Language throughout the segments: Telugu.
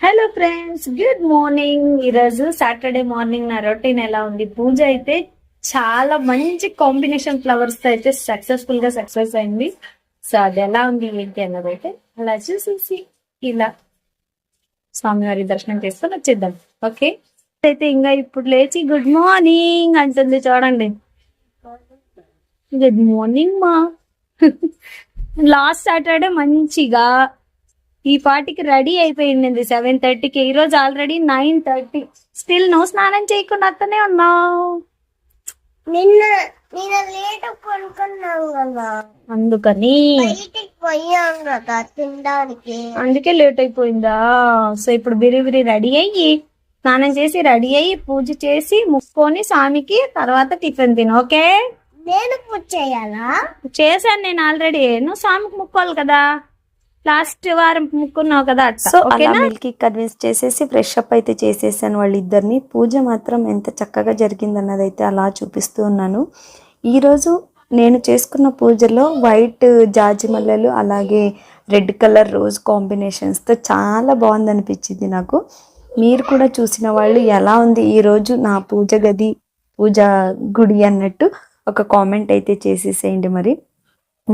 Hello friends, good morning. ఈరోజు సాటర్డే మార్నింగ్ నా రొటీన్ ఎలా ఉంది? పూజ అయితే చాలా మంచి కాంబినేషన్ ఫ్లవర్స్ తో అయితే సక్సెస్ అయింది. సో అది ఎలా ఉంది ఏంటి అన్నది అయితే అలా చూసేసి ఇలా స్వామివారి దర్శనం చేసుకొని వచ్చేద్దాం. ఓకే, అయితే ఇంకా ఇప్పుడు లేచి గుడ్ మార్నింగ్ అంటుంది చూడండి. గుడ్ మార్నింగ్ మా. లాస్ట్ సాటర్డే మంచిగా ఈ పాటికి రెడీ అయిపోయింది 7:30కి. ఈ రోజు ఆల్రెడీ 9:30. స్టిల్ నువ్వు స్నానం చేయకుండా అత్తనే ఉన్నావు. నిన్న లేట్ పడుకున్నాం కదా, అందుకని పోయాం కదా తినడానికి, అందుకే లేట్ అయిపోయిందా? సో ఇప్పుడు బిరి రెడీ అయ్యి స్నానం చేసి రెడీ అయ్యి పూజ చేసి ముక్కొని స్వామికి తర్వాత టిఫిన్ తిను. ఓకే, నేను పూజ చేయాలా? చేశాను నేను ఆల్రెడీ. నువ్వు స్వామికి ముక్కోవాలి కదా, లాస్ట్ వారం ముక్కున్నావు కదా. సో అలా మిల్కీ కన్విన్స్ చేసేసి ఫ్రెష్ అప్ అయితే చేసేసాను వాళ్ళిద్దరిని. పూజ మాత్రం ఎంత చక్కగా జరిగిందన్నది అయితే అలా చూపిస్తూ ఉన్నాను. ఈరోజు నేను చేసుకున్న పూజలో వైట్ జాజి మల్లెలు అలాగే రెడ్ కలర్ రోజ్ కాంబినేషన్స్తో చాలా బాగుంది అనిపించింది నాకు. మీరు కూడా చూసిన వాళ్ళు ఎలా ఉంది ఈరోజు నా పూజ గది, పూజ గుడి అన్నట్టు ఒక కామెంట్ అయితే చేసేసేయండి. మరి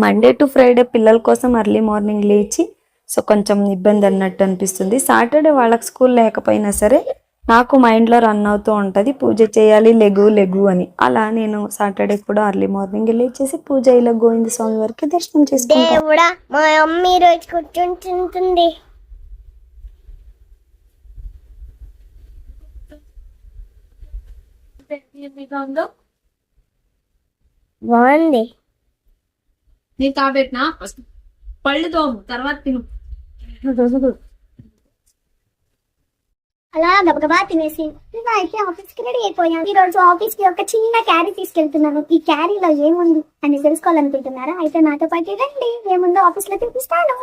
మండే టు ఫ్రైడే పిల్లల కోసం ఎర్లీ మార్నింగ్ లేచి సో కొంచెం ఇబ్బంది అన్నట్టు అనిపిస్తుంది. సాటర్డే వాళ్ళకి స్కూల్ లేకపోయినా సరే నాకు మైండ్లో రన్ అవుతూ ఉంటుంది పూజ చేయాలి లెగు అని. అలా నేను సాటర్డే కూడా ఎర్లీ మార్నింగ్ లేచేసి పూజ ఇలా గోవింద స్వామి వారికి దర్శనం చేసుకుంటాను. మా అమ్మ రోజు కూర్చొని తింటుంది. బాగుంది. నీ కాబెట్టినా పళ్ళు తోము తర్వాత తిను. అలా గబగబా తినేసి అయితే ఆఫీస్ కి రెడీ అయిపోయాను. ఈ రోజు ఆఫీస్ కి ఒక చిన్న క్యారీ తీసుకెళ్తున్నాను. ఈ క్యారీలో ఏముంది అని తెలుసుకోవాలనుకుంటున్నారా? అయితే నాతో పాటు రండి, ఏముందో ఆఫీస్ లో చూపిస్తాను.